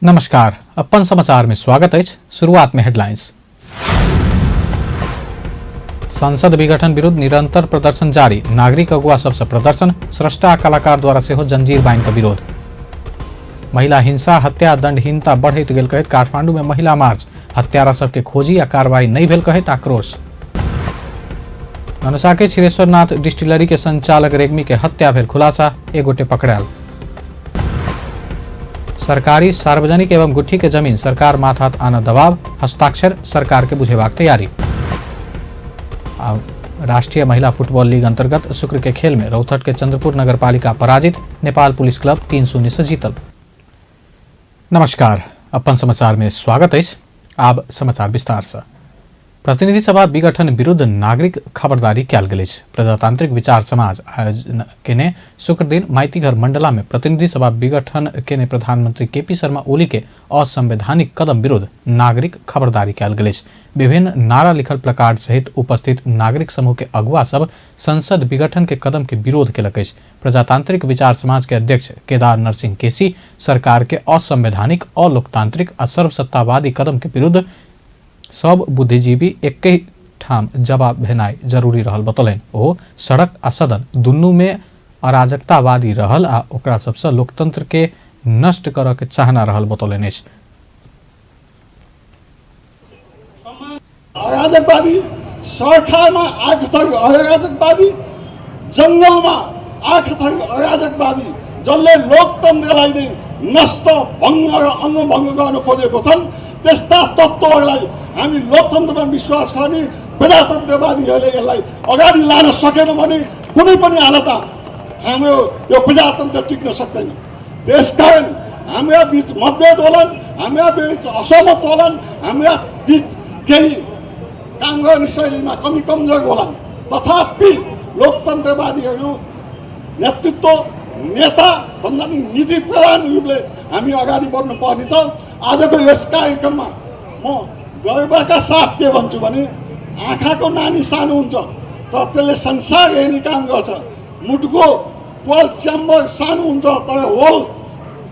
नमस्कार, अपन समाचार में स्वागत है। शुरुआत में हेडलाइंस। संसद विघटन विरुद्ध निरंतर प्रदर्शन जारी, नागरिक अगुवा सबसे प्रदर्शन, स्रष्टा कलाकार द्वारा से हो जंजीर बाइन का विरोध। महिला हिंसा हत्या दंडहीनता बढ़त गेल कहत काठमांडू में महिला मार्च, हत्यारा सबके खोजी या कार्रवाई नहीं भेल कहत आक्रोश। धनुषा के छिरेश्वरनाथ डिस्टिलरी के संचालक रेग्मी के हत्या भेल खुलासा, एक गोटे पकड़ायल। सरकारी सार्वजनिक एवं गुट्ठी के जमीन सरकार माथात आना दबाव, हस्ताक्षर सरकार के बुझेबाक तैयारी। राष्ट्रीय महिला फुटबॉल लीग अंतर्गत शुक्र के खेल में रौतहट के चंद्रपुर नगरपालिका पराजित, नेपाल पुलिस क्लब 3-0 से जीतल। नमस्कार, अपन समाचार में स्वागत है। आब समाचार विस्तार से। प्रतिनिधि सभा विघटन विरुद्ध नागरिक खबरदारी कयल गेल अछि। प्रजातांत्रिक विचार समाज आयोजन केने शुक्र दिन माइतीघर मंडला में प्रतिनिधि सभा विघटन केने प्रधानमंत्री केपी शर्मा ओली के असंवैधानिक कदम विरुद्ध नागरिक खबरदारी कयल गेल अछि। विभिन्न नारा लिखल प्लकार्ड सहित उपस्थित नागरिक समूह के अगुवा सब संसद विघटन के कदम के विरोध केलक अछि। प्रजातांत्रिक विचार समाज के अध्यक्ष केदार नरसिंह केसी सरकार के असंवैधानिक, अलोकतांत्रिक और सर्वसत्तावादी कदम के विरुद्ध सब बुद्धिजीवी एक ठाम जवाब भेनाई जरूरी रहल बतौलन। ओ सड़क आ सदन दुनू में अराजकतावादी रहल आ ओकरा सबसे लोकतंत्र के नष्ट करऽ के चाहना रहल बतौलन अछि। अराजकवादी सरकारमा आग थरी अराजकवादी, जंगलमा आग थरी अराजकवादी, जसले लोकतन्त्रलाई नै नष्ट भङ्ग र अङ्गभङ्ग गर्न खोजेको छन्, त्यस्ता तत्त्वहरूलाई हामी लोकतन्त्रमा विश्वास गर्ने प्रजातन्त्रवादीहरूले यसलाई अगाडि लान सकेन भने कुनै पनि हालतमा हाम्रो यो प्रजातन्त्र टिक्न सक्दैन। त्यसकारण हाम्रा बीच मतभेद होलान्, हाम्रा बीच असहमत होलान्, हाम्रा बीच केही काम गर्ने शैलीमा कमी कमजोर होलान्, तथापि लोकतन्त्रवादीहरू नेतृत्व नेता भन्दा पनि नीति प्रधान रूपले हामी अगाडि बढ्नु पर्नेछ। आजको यस कार्यक्रममा म गर्वका साथ के भन्छु भने आँखाको नानी सानो हुन्छ तर त्यसले संसार हेर्ने काम गर्छ, मुटुको पोल च्याम्बर सानो हुन्छ तर होल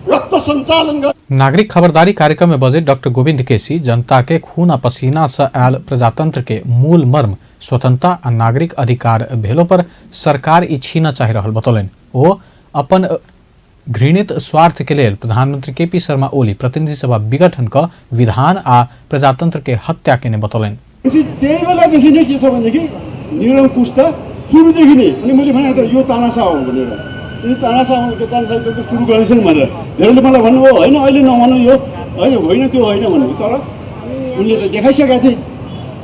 रक्त सञ्चालन गर्छ। नागरिक खबरदारी कार्यक्रम में बजे डॉक्टर गोविंद केसी जनता के खून आ पसीना से आयल प्रजातंत्र के मूल मर्म स्वतंत्रता आ नागरिक अधिकार भेलो पर सरकार ई छीना चाहि रहल बतौलन। ओ अपन घृणित स्वार्थ के लिए प्रधानमंत्री केपी शर्मा ओली प्रतिनिधि सभा विघटन का विधान आ प्रजातंत्र के हत्या केने बतौलन। त्यही बेलादेखि नै के छ भनेदेखि निरङ्कुश त सुरुदेखि नै, अनि मैले भने त यो तानासा हो भनेर, यो तानासा सुरु गरेछन् भनेर धेरैले मलाई भन्नुभयो होइन अहिले नभन्नु यो होइन त्यो होइन भन्नु, तर उनले त देखाइसकेका थिए।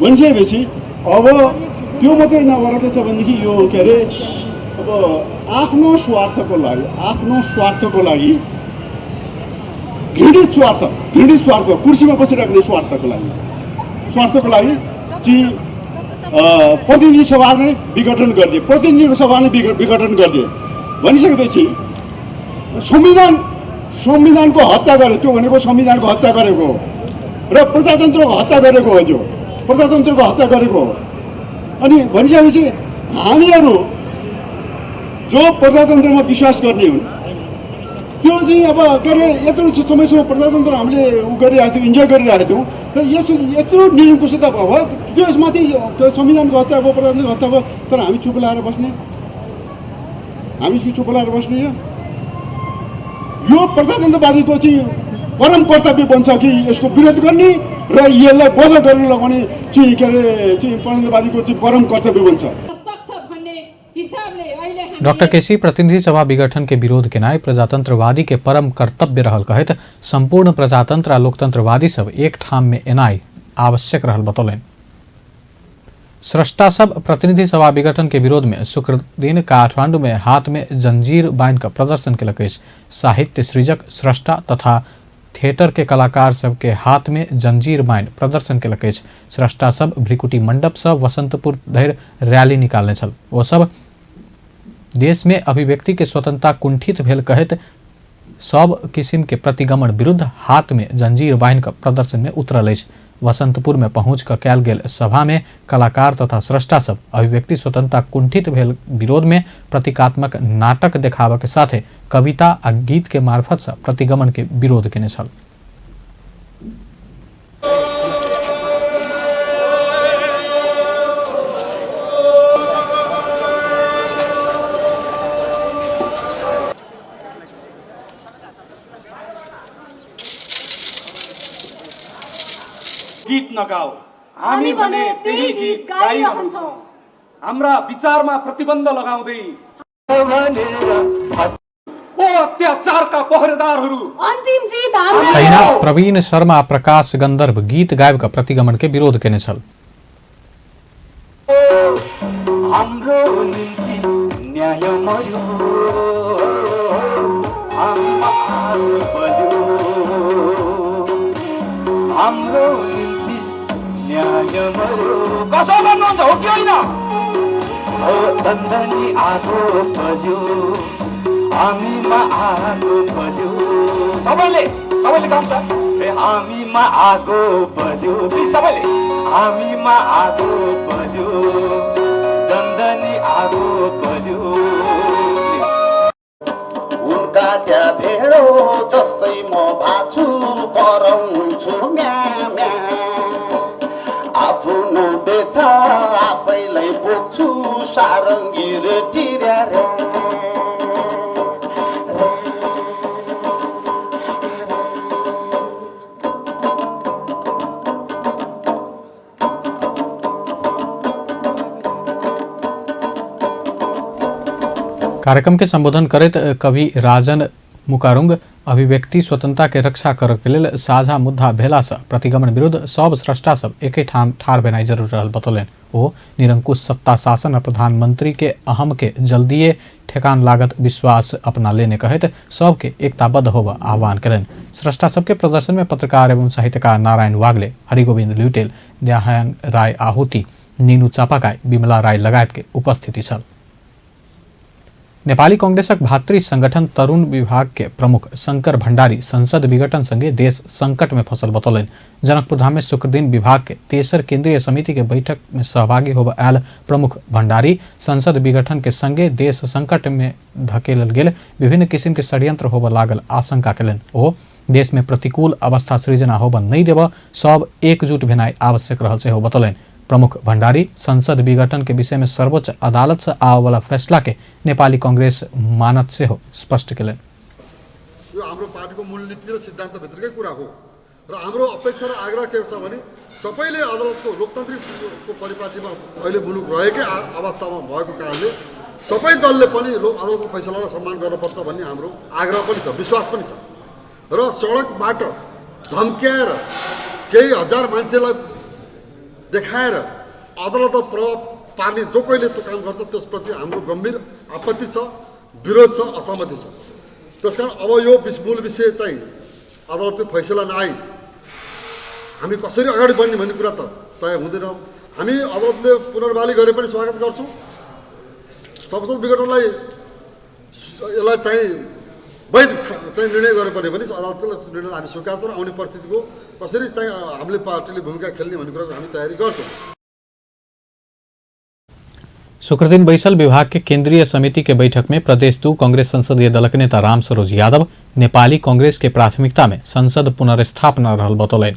भनिसकेपछि अब त्यो मात्रै नभएर के छ भनेदेखि यो के अरे अब आफ्नो स्वार्थको लागि घृणित स्वार्थ कुर्सीमा बसिराख्ने स्वार्थको लागि चाहिँ प्रतिनिधि सभा नै विघटन गरिदिए, प्रतिनिधि सभा नै विघटन गरिदिए भनिसकेपछि संविधानको हत्या गरे। त्यो भनेको संविधानको हत्या गरेको हो र प्रजातन्त्रको हत्या गरेको हो, त्यो प्रजातन्त्रको हत्या गरेको हो। अनि भनिसकेपछि हामीहरू जो प्रजातन्त्रमा विश्वास गर्ने हुन् त्यो चाहिँ अब के अरे यत्रो समयसम्म प्रजातन्त्र हामीले गरिरहेको थियौँ, इन्जोय गरिरहेको थियौँ, तर यत्रो निरङ्कुशता भयो, त्यसमाथि संविधानको हत्या भयो, प्रजातन्त्रको हत्या भयो, तर हामी चुप लाएर बस्ने यो प्रजातन्त्रवादीको चाहिँ परम कर्तव्य बन्छ कि यसको विरोध गर्ने र यसलाई बोध गर्न लगाउने चाहिँ के अरे चाहिँ प्रजातन्त्रवादीको चाहिँ परम कर्तव्य बन्छ। डॉक्टर केसी प्रतिनिधि सभा विघटन के विरोध के नाय प्रजातंत्रवादी के परम कर्तव्य रहल कहत संपूर्ण प्रजातंत्र आ लोकतंत्रवादी सब एक ठाम में एनाई आवश्यक रहल बतौलन। स्रष्टा सब प्रतिनिधि सभा विघटन के विरोध में शुक्र दिन काठमांडू में हाथ में जंजीर बाइन का प्रदर्शन केलक अछि। साहित्य सृजक, स्रष्टा तथा थिएटर के कलाकार सब के हाथ में जंजीर बाइन प्रदर्शन केलक अछि। स्रष्टा सब भ्रिकुटी मंडप से वसंतपुर धरि रैली निकालने छल। वो सब देश में अभिव्यक्ति के स्वतंत्रता कुंठित भेल कहत सब किस्म के प्रतिगमन विरुद्ध हाथ में जंजीर बाइन का प्रदर्शन में उतरल अछि। वसंतपुर में पहुंच क कयल गेल सभा में कलाकार तथा स्रष्टा सब अभिव्यक्ति स्वतंत्रता कुंठित भेल विरोध में प्रतीकात्मक नाटक देखाबक साथे कविता आ गीत के मार्फत से प्रतिगमन के विरोध केने छल। नगाऊ, हामी भने त्यही गीत गाइरहन्छौँ। हाम्रा विचारमा प्रतिबन्ध लगाउँदै ओ अत्याचारका पहरेदारहरू अन्तिम जीत तैना प्रवीण शर्मा प्रकाश गंधर्व गीत गायक प्रतिगमन के विरोध केने छल। हाम्रो निम्ति न्याय मर्यो, हाम्रो निम्ति न्याय मर्यो। कसो भन्नुहुन्छ हो कि होइन? दन्दनी आगो बल्यो, हामीमा आगो बल्यो। सबैले गाउँछ ए हामीमा आगो बल्यो। प्लिज सबैले हामीमा आगो बल्यो, दन्दनी आगो बल्यो। उनका त्यहाँ भेडो जस्तै म भाछु कराउँछु म्या म्या, आफ्नो बेथा आफैलाई बोक्छु सारङ्गी र टिर्या रे। कार्यक्रम के संबोधन करैत कवि राजन मुकारुंग अभिव्यक्ति स्वतंत्रता के रक्षा करऽ के लेल साझा मुद्दा भेला से प्रतिगमन विरुद्ध सब स्रष्टा सब एके ठाम ठाढ़ भेनाइ जरूर रहल बतौलनि। ओ निरंकुश सत्ता शासन और प्रधानमंत्री के अहम के जल्दीए ठेकान लागत विश्वास अपना लेने कहत सबके एकताबद्ध होबा आह्वान करें। स्रष्टा सबके प्रदर्शन में पत्रकार एवं साहित्यकार नारायण वाग्ले, हरिगोविंद ल्युटेल, दयाहाङ राय आहुति, नीनु चापाकाई, विमला राय लगायत के उपस्थिति छल। नेपाली कांग्रेसक भातृ संगठन तरुण विभाग के प्रमुख शंकर भण्डारी संसद विघटन संगे देश संकट में फसल बतौलन। जनकपुर धाम में शुक्र दिन विभाग के तेसर केंद्रीय समिति के बैठक में सहभागी होबा आयल प्रमुख भण्डारी संसद विघटन के संगे देश संकट में धकेलल गेल विभिन्न किस्म के षड्यंत्र होबा लागल आशंका कलन। ओ देश में प्रतिकूल अवस्था सृजना होबा नहीं देबा सब एकजुट भेनाइ आवश्यक रहल से हो बतौलन। प्रमुख भण्डारी संसद विघटन के विषय में सर्वोच्च अदालत से आवे वाला फैसला के नेपाली कांग्रेस मानत से हो स्पष्ट केलन। यो हाम्रो पार्टीको मूलनीति र सिद्धान्तभित्रकै कुरा हो र हाम्रो अपेक्षा र आग्रह के छ भने सबैले अदालतको लोकतान्त्रिकको परिपाटीमा अहिले मुलुक रहेकै अवस्थामा भएको कारणले सबै दलले पनि अदालतको फैसलालाई सम्मान गर्नुपर्छ भन्ने हाम्रो आग्रह पनि छ, विश्वास पनि छ। र सडकबाट धम्क्याएर केही हजार मान्छेलाई देखाएर अदालतमा प्रभाव पार्ने जो कोहीले त्यो काम गर्छ त्यसप्रति हाम्रो गम्भीर आपत्ति छ, विरोध छ, असहमति छ। त्यसकारण अब यो मूल विषय चाहिँ अदालतको फैसला नआई हामी कसरी अगाडि बढ्ने भन्ने कुरा त तय हुँदैन। हामी अदालतले पुनर्बहाली गरे पनि स्वागत गर्छौँ। संसद विघटनलाई यसलाई चाहिँ वैध चाहिँ निर्णय गरे पनि अदालतले निर्णय हामी स्वीकार्छौँ र आउने परिस्थितिको कसरी चाहिँ हामीले पार्टीले भूमिका खेल्ने भन्ने कुराको हामी तयारी गर्छौँ। शुक्र दिन बैसल विभाग के केंद्रीय समिति के बैठक में प्रदेश 2 कांग्रेस संसदीय दल के नेता राम सरोज यादव नेपाली कांग्रेस के प्राथमिकता में संसद पुनर्स्थापना रहल बतौलनि।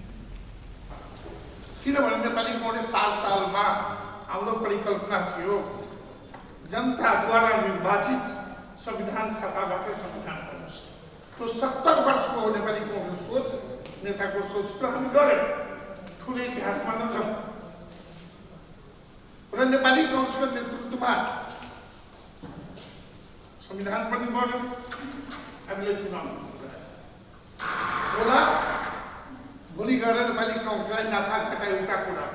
किनभने नेपाली कांग्रेस सालमा हाम्रो परिकल्पना थियो जनताद्वारा निर्वाचित संविधान सभाबाट संविधान बन्योस्। त्यो 70 वर्षको नेपाली कांग्रेस सोच नेताको सोच त हामी गऱ्यौँ, ठुलो इतिहासमा नै छ। र नेपाली कांग्रेसको नेतृत्वमा संविधान पनि बन्यो, हामीले चुनाव होला। भोलि गएर नेपाली कांग्रेसलाई नाफा घटा एउटा कुरा,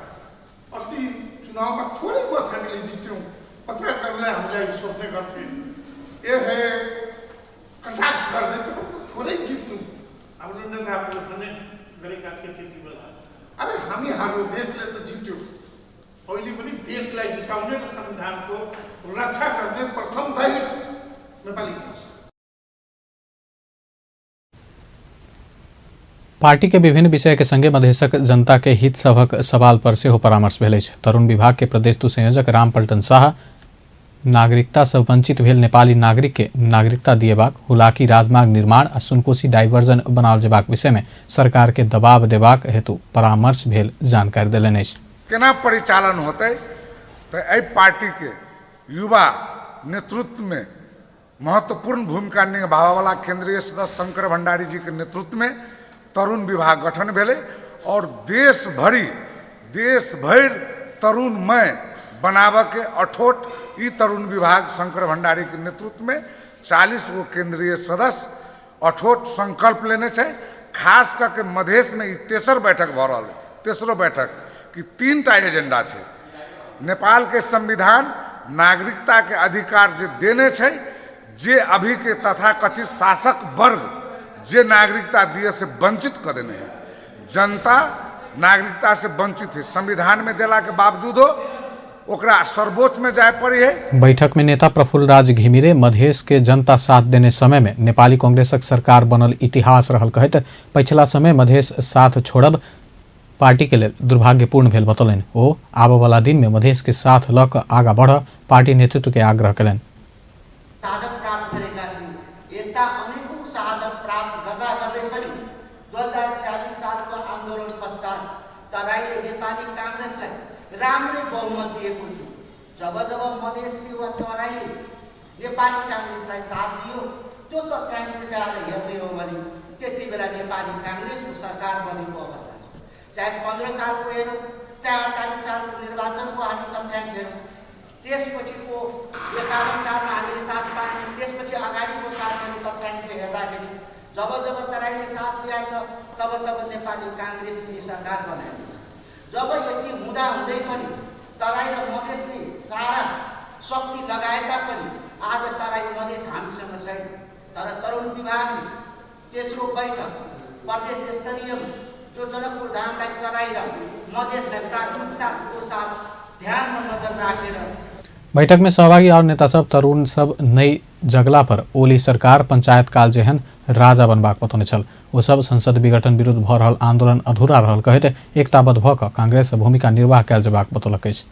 अस्ति चुनावमा थोरै बहुत हामीले जित्यौँ। पत्रकारलाई हामीलाई सोध्ने गर्थे ए हे कन्ट्याक्स गर्दै थोरै जित्नु, हाम्रो नेताहरूले पनि गरेका थिए त्यति बेला। अरे हाम्रो देशले त जित्यो, अहिले पनि देशलाई जिताउने र संविधानको रक्षा गर्ने प्रथम दायित्व नेपाली कांग्रेस। पार्टी के विभिन्न विषय के संगे मधेशक जनता के हित सभक सवाल पर से हो परामर्श भेल अछि। तरुण विभाग के प्रदेश 2 संयोजक राम पलटन शाह नागरिकता से वंचित भेल नेपाली नागरिक के नागरिकता दिएबाक, हुलाकी राजमार्ग निर्माण आ सुनकोशी डाइवर्जन बनाओल जेबाक विषय में सरकार के दबाव देबाक हेतु परामर्श भेल जानकारी देलनि अछि। केना परिचालन होते तो एहि पार्टी के युवा नेतृत्व में महत्वपूर्ण भूमिका निभावे वाला केंद्रीय सदस्य शंकर भंडारी जी के नेतृत्व में तरुण विभाग गठन भेले और देश भरी देश भर तरुणमय बनाव के अठोट ई तरुण विभाग शंकर भंडारी के नेतृत्व में 40 गो केंद्रीय सदस्य अठोट संकल्प लेने छे। खास करके मधेश में ई तेसर बैठक भ रहल, तेसरो बैठक कि 3टा एजेंडा छे। नेपाल के संविधान नागरिकता के अधिकार जे देने छे, जे अभी के तथाकथित शासक वर्ग जे नागरिकता दिए से वंचित कर देने हैं, जनता नागरिकता से वंचित है। संविधान में देला के बावजूदो ओकरा सर्वोच्च में जाए पड़ी है। बैठक में नेता प्रफुल्ल राज घिमिरे मधेश के जनता साथ देने समय में नेपाली कांग्रेसक सरकार बनल इतिहास रहल कहत पिछला समय मधेश साथ छोड़ब पार्टी के लिए दुर्भाग्यपूर्ण भेल बतौलन। ओ आबय वाला दिन में मधेश के साथ ल क आगा बढ़ पार्टी नेतृत्व के आग्रह कलन। शहादत प्राप्त गरेका थिए। यस्ता अनेकौं शहादत प्राप्त गर्दा गर्दै पनि 2046 सालको आन्दोलन पश्चात तराईले नेपाली कांग्रेसलाई राम्रै बहुमत दिएको थियो। जब जब मधेसले वा तराईले नेपाली कांग्रेसलाई साथ दियो, त्यो तथ्याङ्क मिलाएर हेर्ने हो भने त्यति बेला नेपाली कांग्रेसको सरकार बनेको अवस्था थियो। चाहे 15 सालको हेरौँ, चाहे 48 सालको निर्वाचनको हामी तथ्याङ्क हेरौँ, त्यसपछिको 51 सालमा हामीले साथ पायौँ, त्यसपछि अगाडिको सालहरू तथ्याङ्क हेर्दाखेरि जब जब तराईले साथ दिएछ तब तब नेपाली कांग्रेसले सरकार बनायो। जब यति हुँदा हुँदै पनि तराई र मधेसले सारा शक्ति लगाएता पनि आज तराई मधेस हामीसँग छैन। तर तरुण विभागले तेस्रो बैठक प्रदेश स्तरीय जो जनकपुर धामलाई तराई र मधेसलाई प्राथमिकताको साथ ध्यानमा नजर राखेर बैठक में सहभागी और नेता सब तरुण सब नई जगला पर ओली सरकार पंचायत काल जेहन राजा बनबाक बतौने छल। वो सब संसद विघटन विरुद्ध भ रहल आंदोलन अधूरा रहल कहते एकताबद्ध भ क कांग्रेस भूमिका निर्वाह कयल जेबाक बतौलक अछि।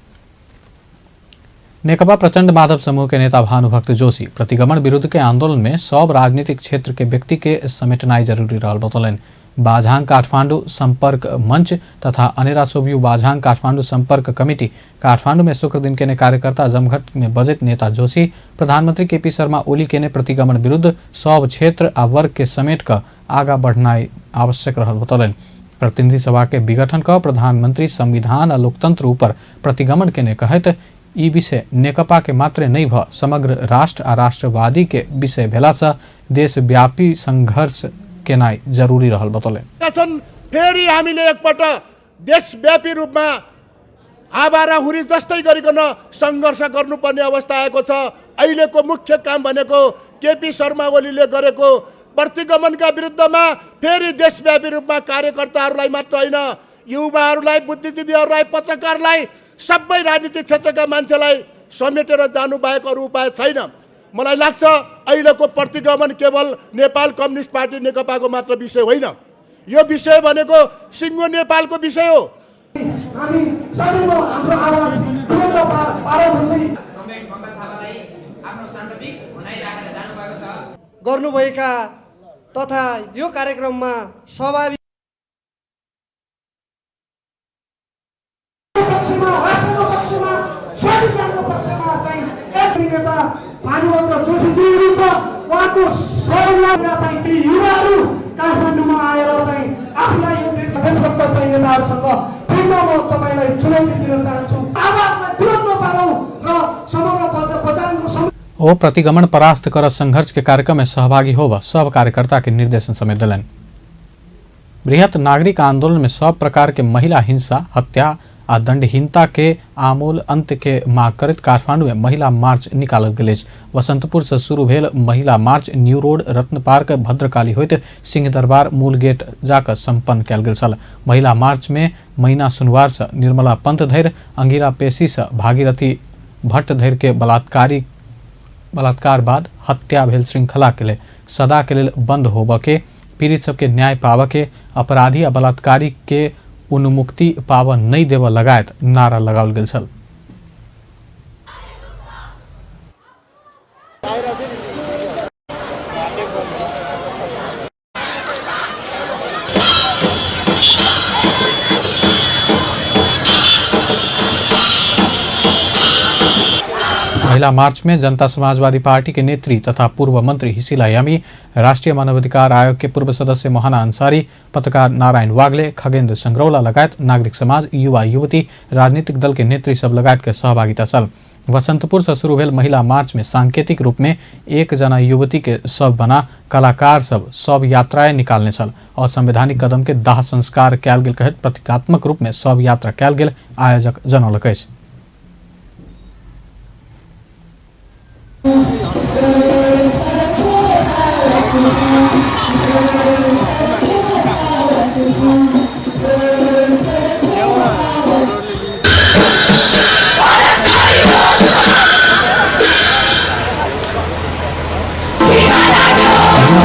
नेकपा प्रचंड माधव समूह के नेता भानुभक्त जोशी प्रतिगमन विरुद्ध के आंदोलन में सब राजनीतिक क्षेत्र के व्यक्ति के समेटनाई जरूरी रहल बतौलन। बाझाङ काठमाडौँ संपर्क मंच तथा अनेरा सोभियू बाझाङ काठमाडौँ संपर्क कमिटी काठमाडौँ में शुक्र दिन के कार्यकर्ता जमघट में बजट नेता जोशी प्रधानमंत्री केपी शर्मा ओली के प्रतिगमन विरुद्ध सब क्षेत्र आ वर्ग के समेट कर आगा बढ़ना आवश्यक रहल बतौलन। प्रतिनिधि सभा के विघटन का प्रधानमंत्री संविधान आ लोकतंत्र ऊपर प्रतिगमन के कहत ई विषय नेकपा के मात्र नहीं भ समग्र राष्ट्र आ राष्ट्रवादी के विषय भेला से देशव्यापी संघर्ष केनाई जरूरी रहल बतौले। फेरि हामीले एकपल्ट देशव्यापी रूपमा आवारा हुरी जस्तै गरिकन संघर्ष गर्नुपर्ने अवस्था आएको छ। अहिलेको मुख्य काम भनेको केपी शर्मा ओलीले गरेको प्रतिगमनका विरुद्धमा फेरि देशव्यापी रूपमा कार्यकर्ताहरूलाई मात्र होइन, युवाहरूलाई, बुद्धिजीवीहरूलाई, पत्रकारलाई, सबै राजनीतिक क्षेत्रका मान्छेलाई समेटेर जानु बाहेक अरू उपाय छैन। मलाई लाग्छ अहिलेको प्रतिगमन केवल नेपाल कम्युनिस्ट पार्टी नेकपाको मात्र विषय होइन, यो विषय भनेको सिङ्गो नेपालको विषय हो। हामी सबैको हाम्रो आवाज बुलन्द पारौँ भन्दै गर्नुभएका तथा यो कार्यक्रममा सहभागी भानुभक्त जोशीजी हुनुहुन्छ। उहाँको सहयोगमा चाहिँ ती युवाहरू काठमाडौँमा आएर चाहिँ आफूलाई यो देशभक्त चाहिँ नेताहरूसँग फेरि म तपाईँलाई चुनौती दिन चाहन्छु। आवाजलाई बुलन्द पारौँ र समग्र बजारको ओ प्रतिगमन परास्त कर संघर्ष के कार्यक्रम में सहभागी होब सब कार्यकर्ता के निर्देशन समेत दिलन। बृहत नागरिक आंदोलन में सब प्रकार के महिला हिंसा, हत्या आ दंडहीनता के आमूल अंत के मांग करत काठमांडू में महिला मार्च निकालल गेल। वसंतपुर से शुरू भेल महिला मार्च न्यू रोड, रत्न पार्क, भद्रकाली होइत सिंह दरबार मूल गेट जाकर संपन्न कयल गेल छल। महिला मार्च में मैना सुनवार से निर्मला पंत धरि, अंगिरा पेशी से भागीरथी भट्ट धरि के बलात्कार बाद हत्या भेल श्रृंखला के लिए सदा के लिए बंद होब के, पीड़ित सबके न्याय पाव के, अपराधी आ बलात्कारी के उन्मुक्ति पाव नहीं देव लगायत नारा लगाओल गेल छल। महिला मार्च में जनता समाजवादी पार्टी के नेत्री तथा पूर्व मंत्री हिसिला यामी, राष्ट्रिय मानवाधिकार आयोग के पूर्व सदस्य मोहना अंसारी, पत्रकार नारायण वाग्ले, खगेन्द्र संग्रौला लगायत नागरिक समाज, युवा युवती, राजनीतिक दल के नेत्री सब लगायत के सहभागिता छल। वसंतपुर से शुरू भेल महिला मार्च में सांकेतिक रूप में एक जना युवती के शव बना कलाकार सब यात्राएं निकालने छल। असंवैधानिक कदम के दाह संस्कार कयल गेल कहत प्रतीकात्मक रूप में शव यात्रा कयल गेल आयोजक जनौलक अछि।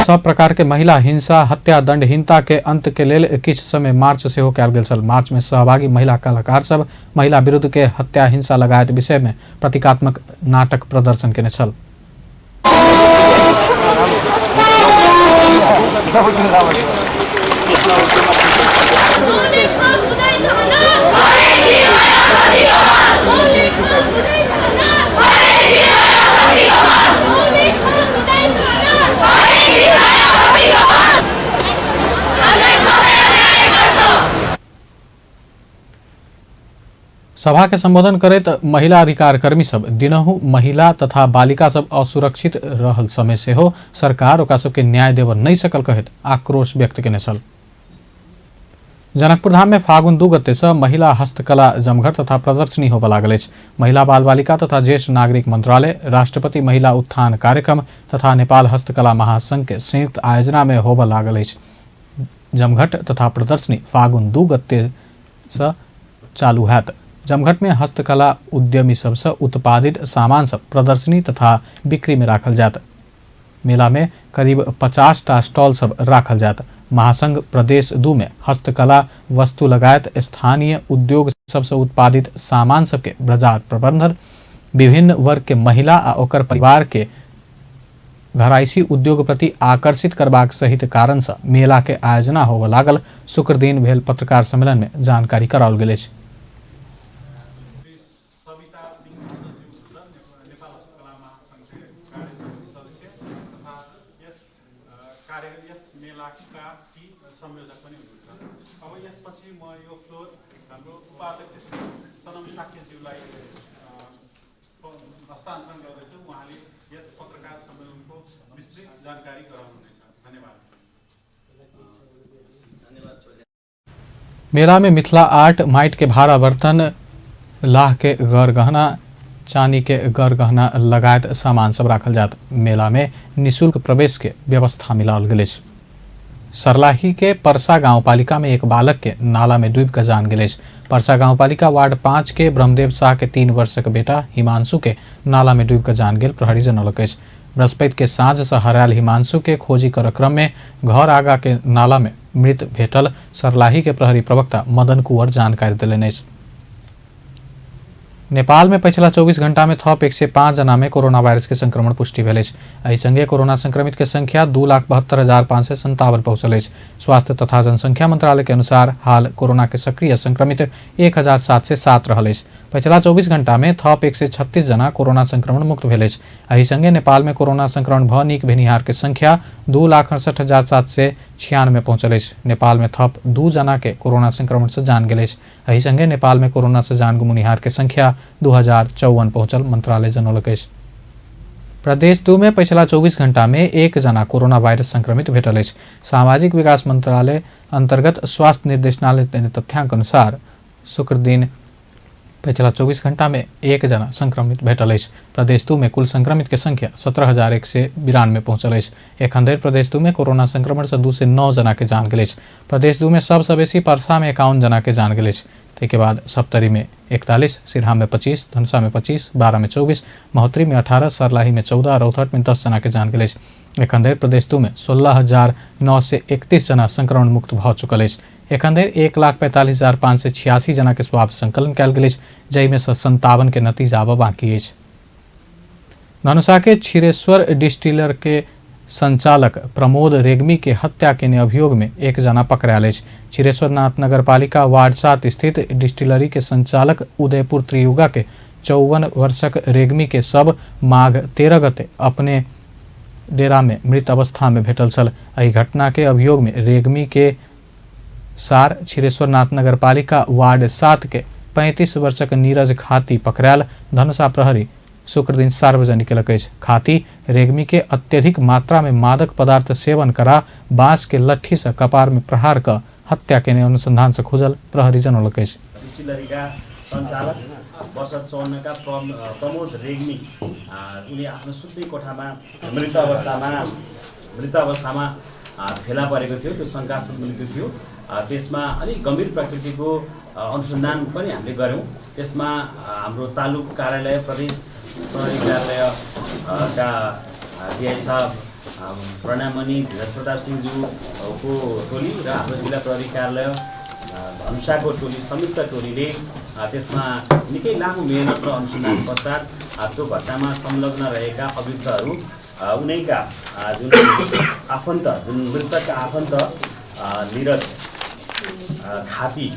सब प्रकार के महिला हिंसा, हत्या, दंडहीनता के अंत के लेल किछ समय मार्च से हो कयल गेल छल। मार्च में सहभागी महिला कलाकार सब महिला विरुद्ध के हत्या, हिंसा लगायत विषय में प्रतीकात्मक नाटक प्रदर्शन केने छल। सभा के संबोधन करैत महिला अधिकार कर्मी सब दिनहु महिला तथा बालिका सब असुरक्षित रहल समय से हो सरकार ओकरा सबके न्याय देव नहीं सकल कहत आक्रोश व्यक्त केने छल। जनकपुर धाम में फागुन 2 गते से महिला हस्तकला जमघट तथा प्रदर्शनी होबय लागल अछि। महिला बाल बालिका तथा ज्येष्ठ नागरिक मंत्रालय, राष्ट्रपति महिला उत्थान कार्यक्रम तथा नेपाल हस्तकला महासंघ के संयुक्त आयोजना में होबय लागल अछि। जमघट तथा प्रदर्शनी फागुन 2 गते से चालू हैत। जमघट में हस्तकला उद्यमी सबसे उत्पादित सामान सब प्रदर्शनी तथा बिक्री में राखल जात। मेला में करीब 50 टा स्टॉल सब राखल जात। महासंघ प्रदेश 2 में हस्तकला वस्तु लगायत स्थानीय उद्योग सबसे उत्पादित सामान सबके बाजार प्रबंधन, विभिन्न वर्ग के महिला आ ओकर परिवार के घरायसी उद्योग प्रति आकर्षित करबाक सहित कारण से मेला के आयोजना होबय लागल शुक्र दिन भेल पत्रकार सम्मेलन में जानकारी कराओल गेल अछि। मेला में मिथिला आर्ट, माइट के भारा बर्तन, लाह के गौर गहना, चांदी के गौर गहना लगायत सामान सब राखल जात। मेला में निःशुल्क प्रवेश के व्यवस्था मिलाल गेल अछि। सरलाही के परसा गांव पालिका में एक बालक के नाला में डूब कर जान गेल अछि। परसा गांव पालिका वार्ड 5 के ब्रह्मदेव शाह के 3 वर्षक बेटा हिमांशु के नाला में डूब कर जान गेल प्रहरी जनौलक अछि। बृहस्पति के साँझ से हरायल हिमांशु के खोजी कर क्रम में घर आगा के नाला में मृत भेटल सरलाही के प्रहरी प्रवक्ता मदन कुंवर जानकारी देलनि अछि। नेपाल में पिछला 24 घंटा में थप 105 जना में कोरोना वायरस के संक्रमण पुष्टि भेल अछि। एहि संगे कोरोना संक्रमित के संख्या 2,72,557 पहुंचल अछि। स्वास्थ्य तथा जनसंख्या मंत्रालय के अनुसार हाल कोरोना के सक्रिय संक्रमित 1,707 रहल अछि। पिछला 24 घंटा में थप 136 जना कोरोना संक्रमण मुक्त भेल अछि। एहि संगे नेपाल में कोरोना संक्रमण भ नीक भेनिहार के संख्या 2,68,796 पहुंचल अछि। नेपाल में थप 2 जना के कोरोना संक्रमण से जान गेल अछि। एहि संगे नेपाल में कोरोना से जान गुमुनिहार के संख्या 2054 पहुंचल मंत्रालय जनौलक अछि। प्रदेश 2 में पिछला 24 घंटा में 1 जना कोरोना वायरस संक्रमित भेटल अछि। सामाजिक विकास मंत्रालय अंतर्गत स्वास्थ्य निर्देशनालय के तथ्यांक अनुसार शुक्र दिन पिछला 24 घंटा में 1 जना संक्रमित भेटल अछि। प्रदेश 2 में कुल संक्रमित के संख्या 17,192 पहुंचल अछि। एखन धरि प्रदेश 2 में कोरोना संक्रमण से 2 से 9 जना के जान गेल अछि। प्रदेश 2 में सबसे बेसी परसा में 51 जना के जान गेल अछि। ताहि के बाद सप्तरी में 41, सिरहा में 25, धनुषा में 25, बारा में 24, महोत्तरी में 18, सरलाही में 14, रौतहट में 10 जना के जान गेल अछि। एखन धरि प्रदेश 2 में 16,931 जना संक्रमण मुक्त भ चुकल अछि। एखन धरि 1,45,586 जना के स्वाब संकलन कयल गेल अछि, जाहि में से 57 के नतीजा आबऽ बाकी अछि। धनुषा के क्षीरेश्वर डिस्टिलर के संचालक प्रमोद रेग्मी के हत्या के अभियोग में 1 जना पकड़ायल अछि। क्षीरेश्वरनाथ नगर पालिका वार्ड 7 स्थित डिस्टिलरी के संचालक उदयपुर त्रियुगा के 54 वर्षक रेग्मी के शव माघ 13 गते अपने डेरा में मृत अवस्था में भेटल छल। एहि घटना के अभियोग में रेग्मी के सार छिरेश्वरनाथ नगरपालिका वार्ड 7 के 35 वर्षक नीरज खाती पकड़ायल धनुषा प्रहरी शुक्र दिन सार्वजनिक केलक अछि। खाती रेग्मी के अत्यधिक मात्रा में मादक पदार्थ सेवन करा बाँस के लट्ठी से कपार में प्रहार क हत्या केने अनुसंधान से खुजल प्रहरी जनौलक अछि। डिस्टिलरीका सञ्चालक वर्ष 54 का प्रमोद रेग्मी उनी आफ्नो सुत्ने कोठामा मृत अवस्थामा फेला परेको थियो। त्यो शङ्कास्पद मृत्यु थियो। त्यसमा अलिक गम्भीर प्रकृतिको अनुसन्धान पनि हामीले गऱ्यौँ। त्यसमा हाम्रो तालुक कार्यालय प्रदेश प्रहरी कार्यालयका डिआई साहब प्रणयमणि धीरज प्रताप सिंहज्यूको टोली र हाम्रो जिल्ला प्रहरी कार्यालय धनुषाको टोली संयुक्त टोलीले त्यसमा निकै लामो मेहनत र अनुसन्धान पश्चात त्यो घटनामा संलग्न रहेका अभियुक्तहरू उनैका जुन आफन्त जुन मृतकका आफन्त नीरज खाती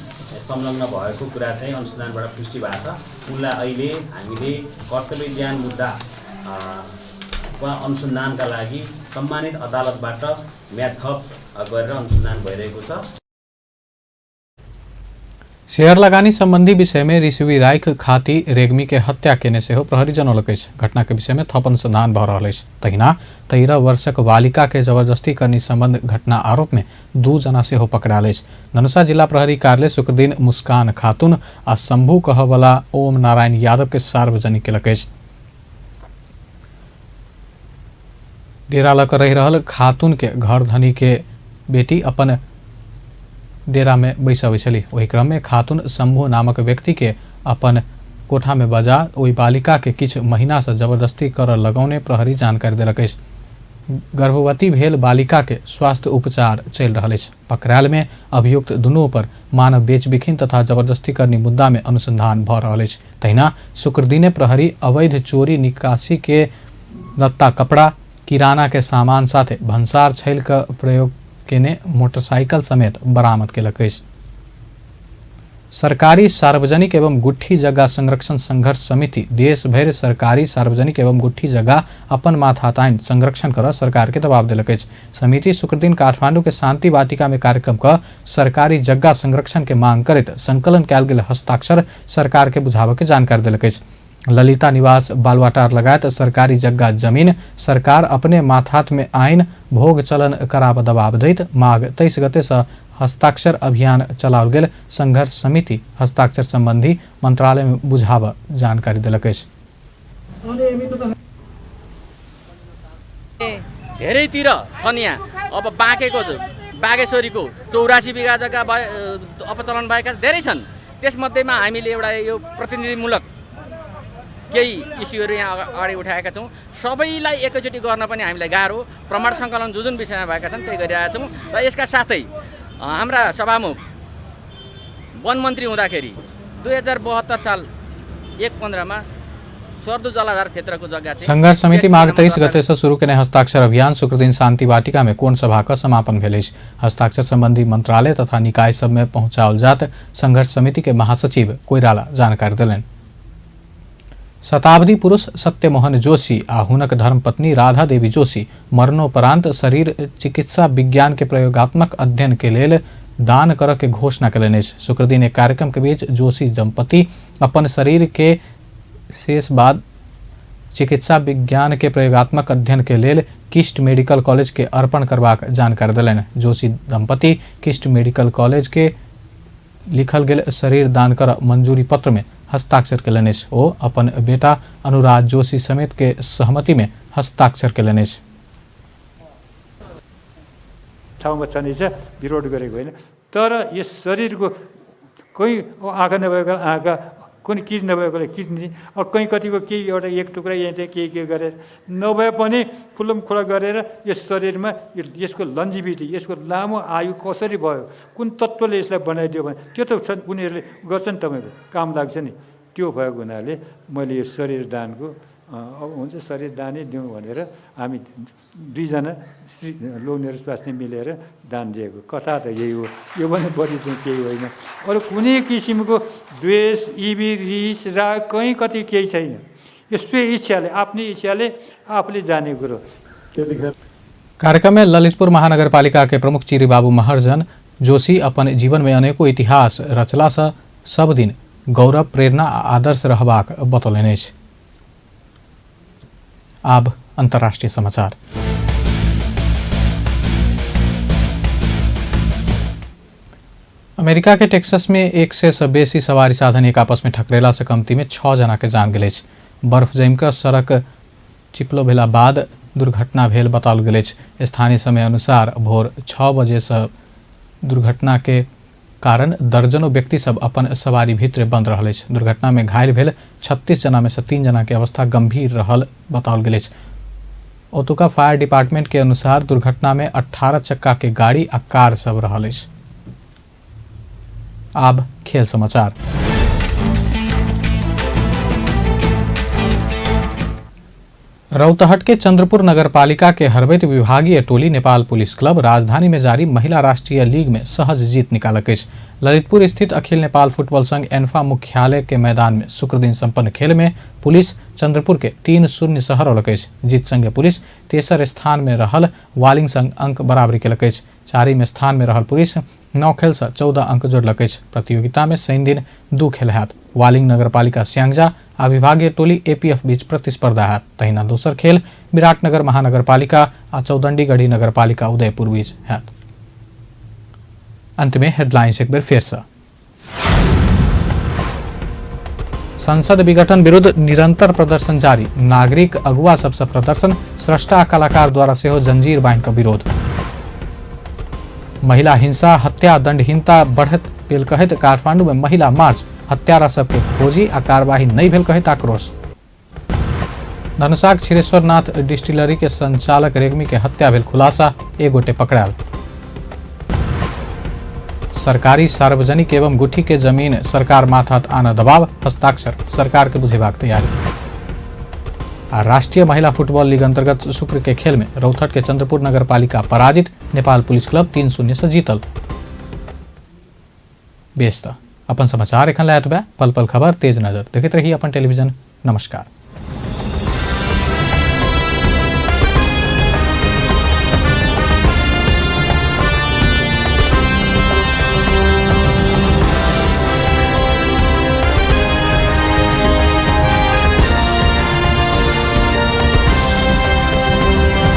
संलग्न भएको कुरा चाहिँ अनुसन्धानबाट पुष्टि भएको छ। उनलाई अहिले हामीले कर्तव्य ज्ञान मुद्दा अनुसन्धानका लागि सम्मानित अदालतबाट म्याद थप गरेर अनुसन्धान भइरहेको छ। शेयर लगानी संबंधी विषय में ऋषि राइख खाती रेग्मी के हत्या केने से हो प्रहरी जनौलक अछि। घटना के विषय में थप अनुसंधान भऽ रहल अछि। तहिना 13 वर्षक बालिका के जबरदस्ती करनी संबंध घटना आरोप में 2 जना से हो पकड़ायल अछि। धनुषा जिला प्रहरी कार्यालय शुक्र दिन मुस्कान खातून आ शंभू कहवाला ओम नारायण यादव के सार्वजनिक केलक अछि। डेरा लऽ कऽ रहि रहल खातून के घर धनी के बेटी अपन डेरा में बैसाबै छली। ओहि क्रम में खातून शंभू नामक व्यक्ति के अपन कोठा में बजा ओहि बालिका के किछ महीना से जबरदस्ती कर लगौने प्रहरी जानकारी देलक अछि। गर्भवती भेल बालिका के स्वास्थ्य उपचार चलि रहल अछि। पकड़ायल में अभियुक्त दुनू पर मानव बेचबिखन तथा जबरदस्ती करनी मुद्दा में अनुसंधान भऽ रहल अछि। तहिना शुक्र दिने प्रहरी अवैध चोरी निकासी के लत्ता कपड़ा किराना के सामान साथे भंसार छैल का प्रयोग केने मोटरसाइकिल समेत बरामद केलक अछि। सरकारी सार्वजनिक एवं गुट्ठी जगह संरक्षण संघर्ष समिति देश भर सरकारी सार्वजनिक एवं गुट्ठी जगह अपन माथाताइन संरक्षण कर सरकार के दबाव दिलक अछि। समिति शुक्र दिन काठमांडू के शांति वाटिका में कार्यक्रम क सरकारी जगह संरक्षण के मांग करैत संकलन कयल गेल हस्ताक्षर सरकार के बुझावे के जानकारी दिलक अछि। ललिता निवास बालवाटार लगायत सरकारी जगह जमीन सरकार अपने माथात में आइन भोग चलन कराब दबाव दैत माघ 23 गते से हस्ताक्षर अभियान चलाओल गेल संघर्ष समिति हस्ताक्षर संबंधी मंत्रालय में बुझाव जानकारी दिलक अछि। धेरैतिर छन् यहाँ अब बागेश्वरीको 84 बिघा जग्गा अपचलन भएका धेरै छन्। त्यसमध्येमा हामीले एउटा यो प्रतिनिधिमूलक केही इस्युहरू यहाँ अगाडि उठाएका छौँ। सबैलाई एकैचोटि गर्न पनि हामीलाई गाह्रो। प्रमाण सङ्कलन जुन विषयमा भएका छन् त्यही गरिरहेका छौँ। र यसका साथै हाम्रा सभामुख वन मन्त्री हुँदाखेरि 2072 साल 1/15 मा स्वर्दु जलाधार क्षेत्रको जग्गा संघर्ष समिति माघ 23 गते से शुरू केने हस्ताक्षर अभियान शुक्र दिन शांति वाटिका में कोण सभा का समापन भेल अछि। हस्ताक्षर संबंधी मंत्रालय तथा निकाय सब में पहुंचाओल जात संघर्ष समिति के महासचिव कोइराला जानकारी देलनि। शताब्दी पुरुष सत्यमोहन जोशी आ हुनक धर्मपत्नी राधा देवी जोशी मरणोपरांत शरीर चिकित्सा विज्ञान के प्रयोगात्मक अध्ययन के लेल दान करऽ के घोषणा कयलनि अछि। शुक्र दिन एक कार्यक्रम के बीच जोशी दंपति अपन शरीर के शेष बाद चिकित्सा विज्ञान के प्रयोगात्मक अध्ययन के लेल किस्ट मेडिकल कॉलेज के अर्पण करबाक जानकारी देलनि। जोशी दंपति किस्ट मेडिकल कॉलेज के लिखल गेल शरीर दान कर मंजूरी पत्र में हस्ताक्षर कयलनि अछि। ओ अपन बेटा अनुराग जोशी समेत के सहमति में हस्ताक्षर कयलनि अछि। ठाउँमा चाहिन्छ विरोध गरेको होइन, तर यस शरीरको कोही आँखा नभएको आँखा, कुनै किज नभएकोलाई किड्नी, कहीँ कतिको केही एउटा एक टुक्रा यहाँ चाहिँ के गरेर नभए पनि खुल्लम खुला गरेर यस शरीरमा यसको लन्जिभिटी, यसको लामो आयु कसरी भयो, कुन तत्त्वले यसलाई बनाइदियो भने त्यो त उनीहरूले गर्छन्, तपाईँको काम लाग्छ नि। त्यो भएको हुनाले मैले यो शरीर दानको अब हुन्छ शरीर दानै दिउँ भनेर हामी दुईजना लोग्नेहरू स्वास्नी मिलेर दान दिएको कथा त यही हो। यो पनि बढी चाहिँ केही होइन। अरू कुनै किसिमको द्वेष, इबी, रिस, राग कहीँ कति केही छैन। यो स्वेच्छाले आफ्नै इच्छाले आफूले जाने कुरो। कार्यक्रम में ललितपुर महानगरपालिका के प्रमुख चिरी बाबू महर्जन जोशी अपन जीवन में अनेकों इतिहास रचला से सब दिन गौरव, प्रेरणा आ आदर्श रहबाक बतौलनि अछि। आब अंतर्राष्ट्रीय समाचार। अमेरिका के टेक्सास में 100 से बेसी सवारी साधन एक आपस में टकरेला से कमती में 6 जना के जान गेल अछि। बर्फ जमि कऽ सड़क चिपलो भेला बाद दुर्घटना भेल बताओल गेल अछि। स्थानीय समय अनुसार भोर 6 बजे से दुर्घटना के कारण दर्जनों व्यक्ति सब अपन सवारी भीतर बंद रहल अछि। दुर्घटना में घायल भेल 36 जना में से 3 जना के अवस्था गंभीर रहल बताओल गेल अछि। ओतुका फायर डिपार्टमेंट के अनुसार दुर्घटना में 18 चक्का के गाड़ी आ कार सब रहल अछि। आब खेल समाचार। रौतहट के चंद्रपुर नगरपालिका के हरबैत विभागीय टोली नेपाल पुलिस क्लब राजधानी में जारी महिला राष्ट्रीय लीग में सहज जीत निकालक अछि। ललितपुर स्थित अखिल नेपाल फुटबॉल संघ एन्फा मुख्यालय के मैदान में शुक्र दिन संपन्न खेल में पुलिस चंद्रपुर के 3-0 से हरौलक अछि। जीत संगे पुलिस तेसर स्थान में रहल वालिंग संग अंक बराबरी केलक अछि। चारिम स्थान में रहल पुलिस 9 खेल से 14 अंक जोड़लक अछि। प्रतियोगिता में शनि दिन 2 खेल हैत। वालिंग नगरपालिका स्याङ्जा आ विभागीय टोली एपीएफ बीच प्रतिस्पर्धा हैत। तहिना दोसर खेल विराटनगर महानगरपालिका आ चौदण्डीगढ़ी नगरपालिका उदयपुर बीच हैत। अंत में हेडलाइंस एक बार फिर से। संसद विघटन विरुद्ध निरंतर प्रदर्शन जारी। नागरिक अगुवा सबसे प्रदर्शन, स्रष्टा कलाकार द्वारा सेहो जंजीर बांधि कऽ विरोध। महिला हिंसा, हत्या, दंडहीनता बढ़त भेल कहैत काठमांडू में महिला मार्च। हत्यारा सबके खोजी आ कार्यवाही नहीं भेल कहैत आक्रोश। धनुषाक क्षीरेश्वरनाथ डिस्टिलरी के संचालक रेग्मी के हत्या भेल खुलासा, एक गोटे पकड़ायल। सरकारी सार्वजनिक एवं गुठी के जमीन सरकार माथात आना दबाव, हस्ताक्षर सरकार के बुझेबाक तैयारी। आ राष्ट्रीय महिला फुटबॉल लीग अंतर्गत शुक्र के खेल में रौतहट के चंद्रपुर नगरपालिका पराजित, नेपाल पुलिस क्लब 3-0 से जीतल। बेस्ता अपन समाचार एखन लायत बा। पल पल खबर, तेज नजर देखैत रही अपन टेलीविजन। नमस्कार।